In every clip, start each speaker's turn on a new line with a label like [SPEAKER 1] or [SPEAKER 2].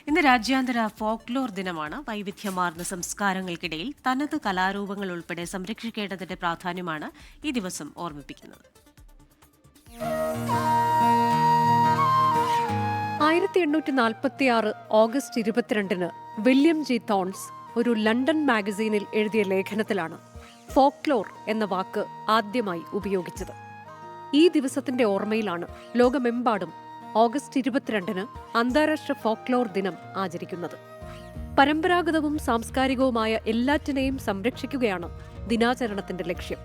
[SPEAKER 1] ഇന്ന് രാജ്യാന്തര ഫോക്ലോർ ദിനമാണ്. വൈവിധ്യമാർന്ന സംസ്കാരങ്ങൾക്കിടയിൽ തനത് കലാരൂപങ്ങൾ ഉൾപ്പെടെ സംരക്ഷിക്കേണ്ടതിന്റെ പ്രാധാന്യമാണ് ഈ ദിവസം ഓർമ്മിപ്പിക്കുന്നത്.
[SPEAKER 2] 1846 ഓഗസ്റ്റ് 22 വില്യം ജി തോൺസ് ഒരു ലണ്ടൻ മാഗസീനിൽ എഴുതിയ ലേഖനത്തിലാണ് ഫോക്ലോർ എന്ന വാക്ക് ആദ്യമായി ഉപയോഗിച്ചത്. ഈ ദിവസത്തിന്റെ ഓർമ്മയിലാണ് ലോകമെമ്പാടും ഓഗസ്റ്റ് 22 അന്താരാഷ്ട്ര ഫോക്ലോർ ദിനം ആചരിക്കുന്നത്. പരമ്പരാഗതവും സാംസ്കാരികവുമായ എല്ലാറ്റിനെയും സംരക്ഷിക്കുകയാണ് ദിനാചരണത്തിന്റെ ലക്ഷ്യം.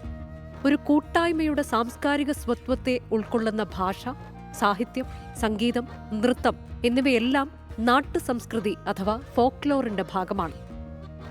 [SPEAKER 2] ഒരു കൂട്ടായ്മയുടെ സാംസ്കാരിക സ്വത്വത്തെ ഉൾക്കൊള്ളുന്ന ഭാഷ, സാഹിത്യം, സംഗീതം, നൃത്തം എന്നിവയെല്ലാം നാട്ടു സംസ്കൃതി അഥവാ ഫോക്ലോറിന്റെ ഭാഗമാണ്.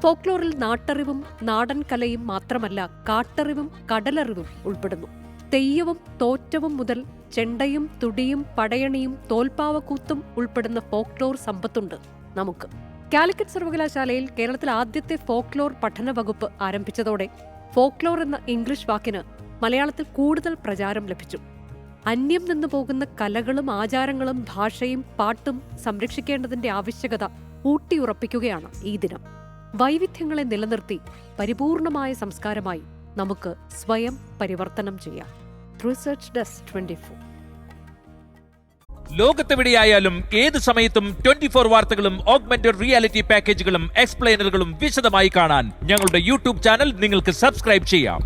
[SPEAKER 2] ഫോക്ലോറിൽ നാട്ടറിവും നാടൻ കലയും മാത്രമല്ല, കാട്ടറിവും കടലറിവും ഉൾപ്പെടുന്നു. തെയ്യവും തോറ്റവും മുതൽ ചെണ്ടയും തുടിയും പടയണിയും തോൽപ്പാവക്കൂത്തും ഉൾപ്പെടുന്ന ഫോക്ലോർ സമ്പത്തുണ്ട് നമുക്ക്. കാലിക്കറ്റ് സർവകലാശാലയിൽ കേരളത്തിൽ ആദ്യത്തെ ഫോക്ലോർ പഠന വകുപ്പ് ആരംഭിച്ചതോടെ ഫോക്ലോർ എന്ന ഇംഗ്ലീഷ് വാക്കിന് മലയാളത്തിൽ കൂടുതൽ പ്രചാരം ലഭിച്ചു. അന്യം നിന്നു പോകുന്ന കലകളും ആചാരങ്ങളും ഭാഷയും പാട്ടും സംരക്ഷിക്കേണ്ടതിന്റെ ആവശ്യകത ഊട്ടിയുറപ്പിക്കുകയാണ് ഈ ദിനം. വൈവിധ്യങ്ങളെ നിലനിർത്തി പരിപൂർണമായ സംസ്കാരമായി നമുക്ക് സ്വയം പരിവർത്തനം ചെയ്യാം. Research desk 24.
[SPEAKER 3] ലോകത്തെവിടെയായാലും ഏത് സമയത്തും 24 വാർത്തകളും ഓഗ്മെന്റഡ് റിയാലിറ്റി പാക്കേജുകളും എക്സ്പ്ലെയിനറുകളും വിശദമായി കാണാൻ ഞങ്ങളുടെ യൂട്യൂബ് ചാനൽ നിങ്ങൾക്ക് സബ്സ്ക്രൈബ് ചെയ്യാം.